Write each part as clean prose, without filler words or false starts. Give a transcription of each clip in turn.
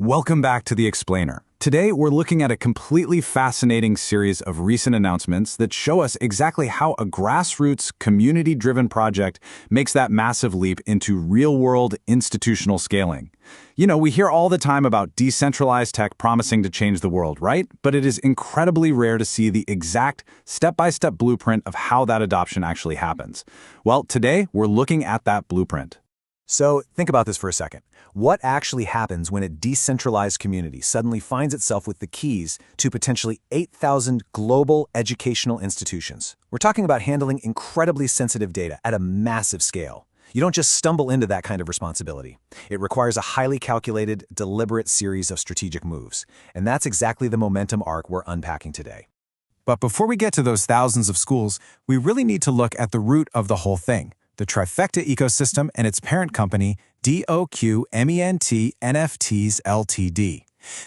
Welcome back to The Explainer. Today, we're looking at a completely fascinating series of recent announcements that show us exactly how a grassroots, community-driven project makes that massive leap into real-world institutional scaling. You know, we hear all the time about decentralized tech promising to change the world, right? But it is incredibly rare to see the exact step-by-step blueprint of how that adoption actually happens. Well, today, we're looking at that blueprint. So think about this for a second. What actually happens when a decentralized community suddenly finds itself with the keys to potentially 8,000 global educational institutions? We're talking about handling incredibly sensitive data at a massive scale. You don't just stumble into that kind of responsibility. It requires a highly calculated, deliberate series of strategic moves. And that's exactly the momentum arc we're unpacking today. But before we get to those thousands of schools, we really need to look at the root of the whole thing, the Trifecta ecosystem and its parent company, DOCQ-MINT NFTS LTD.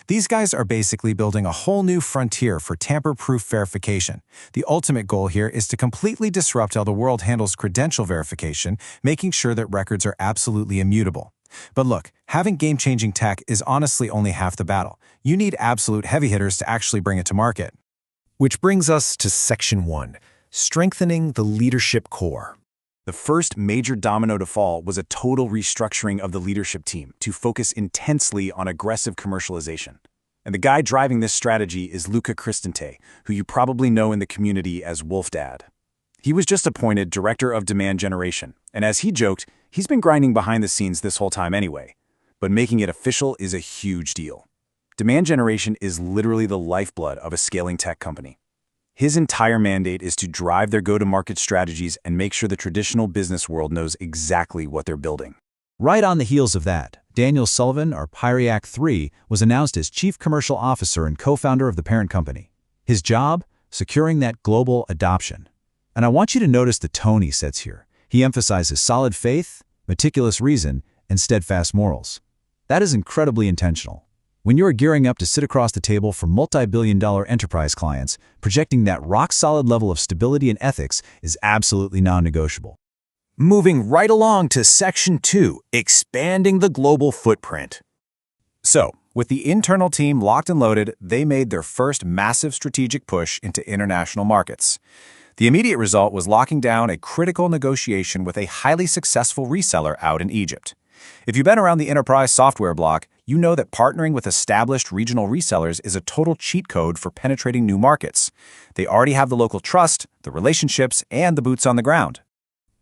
These guys are basically building a whole new frontier for tamper-proof verification. The ultimate goal here is to completely disrupt how the world handles credential verification, making sure that records are absolutely immutable. But look, having game-changing tech is honestly only half the battle. You need absolute heavy hitters to actually bring it to market. Which brings us to Section 1, strengthening the leadership core. The first major domino to fall was a total restructuring of the leadership team to focus intensely on aggressive commercialization. And the guy driving this strategy is Luca Cristante, who you probably know in the community as Wolf Dad. He was just appointed Director of Demand Generation, and as he joked, he's been grinding behind the scenes this whole time anyway. But making it official is a huge deal. Demand generation is literally the lifeblood of a scaling tech company. His entire mandate is to drive their go-to-market strategies and make sure the traditional business world knows exactly what they're building. Right on the heels of that, Daniel Sullivan, or Pyriac 3, was announced as Chief Commercial Officer and co-founder of the parent company. His job? Securing that global adoption. And I want you to notice the tone he sets here. He emphasizes solid faith, meticulous reason, and steadfast morals. That is incredibly intentional. When you're gearing up to sit across the table for multi-billion-dollar enterprise clients, projecting that rock-solid level of stability and ethics is absolutely non-negotiable. Moving right along to Section 2, expanding the global footprint. So, with the internal team locked and loaded, they made their first massive strategic push into international markets. The immediate result was locking down a critical negotiation with a highly successful reseller out in Egypt. If you've been around the enterprise software block, you know that partnering with established regional resellers is a total cheat code for penetrating new markets. They already have the local trust, the relationships, and the boots on the ground.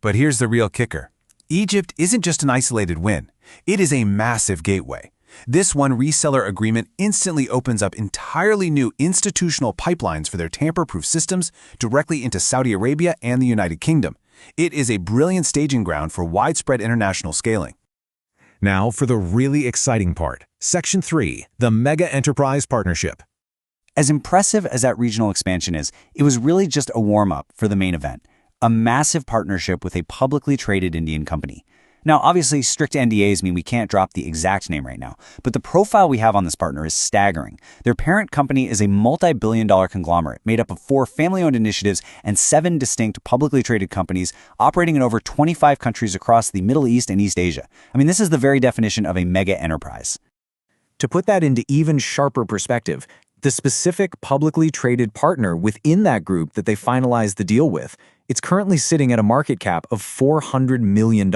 But here's the real kicker. Egypt isn't just an isolated win. It is a massive gateway. This one reseller agreement instantly opens up entirely new institutional pipelines for their tamper-proof systems directly into Saudi Arabia and the United Kingdom. It is a brilliant staging ground for widespread international scaling. Now for the really exciting part, Section 3, the Mega Enterprise Partnership. As impressive as that regional expansion is, it was really just a warm-up for the main event, a massive partnership with a publicly traded Indian company. Now, obviously, strict NDAs mean we can't drop the exact name right now, but the profile we have on this partner is staggering. Their parent company is a multi-billion-dollar conglomerate made up of 4 family-owned initiatives and 7 distinct publicly traded companies operating in over 25 countries across the Middle East and East Asia. I mean, this is the very definition of a mega enterprise. To put that into even sharper perspective, the specific publicly traded partner within that group that they finalized the deal with, it's currently sitting at a market cap of $400 million.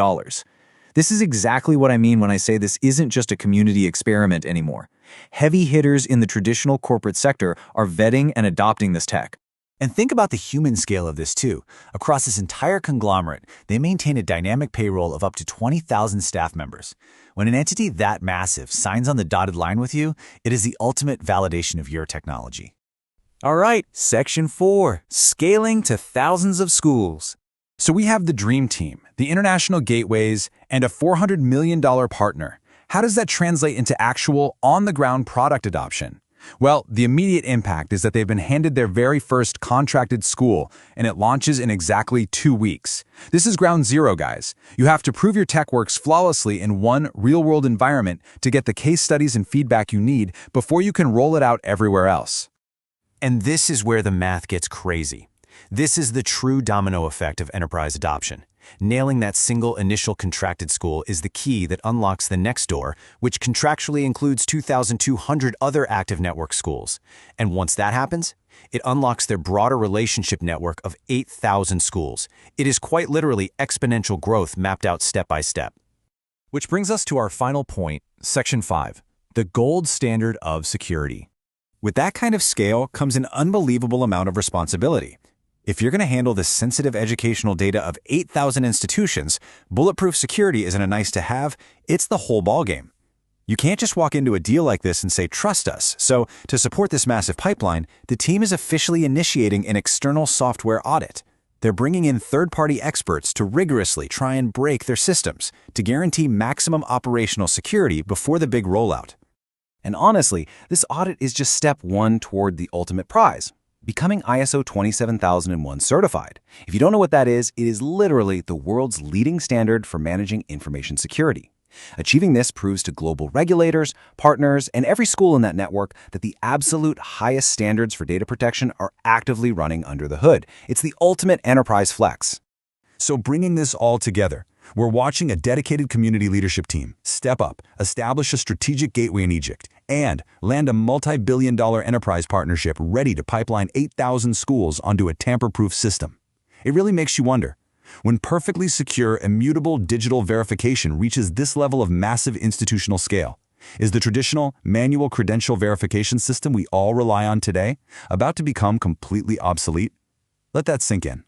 This is exactly what I mean when I say this isn't just a community experiment anymore. Heavy hitters in the traditional corporate sector are vetting and adopting this tech. And think about the human scale of this too. Across this entire conglomerate, they maintain a dynamic payroll of up to 20,000 staff members. When an entity that massive signs on the dotted line with you, it is the ultimate validation of your technology. All right, Section 4, scaling to thousands of schools. So we have the dream team, the international gateways, and a $400 million partner. How does that translate into actual, on-the-ground product adoption? Well, the immediate impact is that they've been handed their very first contracted school, and it launches in exactly 2 weeks. This is ground zero, guys. You have to prove your tech works flawlessly in one real-world environment to get the case studies and feedback you need before you can roll it out everywhere else. And this is where the math gets crazy. This is the true domino effect of enterprise adoption. Nailing that single initial contracted school is the key that unlocks the next door, which contractually includes 2,200 other active network schools. And once that happens, it unlocks their broader relationship network of 8,000 schools. It is quite literally exponential growth mapped out step by step. Which brings us to our final point, Section 5, the gold standard of security. With that kind of scale comes an unbelievable amount of responsibility. If you're going to handle the sensitive educational data of 8,000 institutions, bulletproof security isn't a nice-to-have, it's the whole ballgame. You can't just walk into a deal like this and say, "Trust us." So, to support this massive pipeline, the team is officially initiating an external software audit. They're bringing in third-party experts to rigorously try and break their systems to guarantee maximum operational security before the big rollout. And honestly, this audit is just step one toward the ultimate prize, becoming ISO 27001 certified. If you don't know what that is, it is literally the world's leading standard for managing information security. Achieving this proves to global regulators, partners, and every school in that network that the absolute highest standards for data protection are actively running under the hood. It's the ultimate enterprise flex. So bringing this all together, we're watching a dedicated community leadership team step up, establish a strategic gateway in Egypt, and land a multi-billion-dollar enterprise partnership ready to pipeline 8,000 schools onto a tamper-proof system. It really makes you wonder, when perfectly secure, immutable digital verification reaches this level of massive institutional scale, is the traditional manual credential verification system we all rely on today about to become completely obsolete? Let that sink in.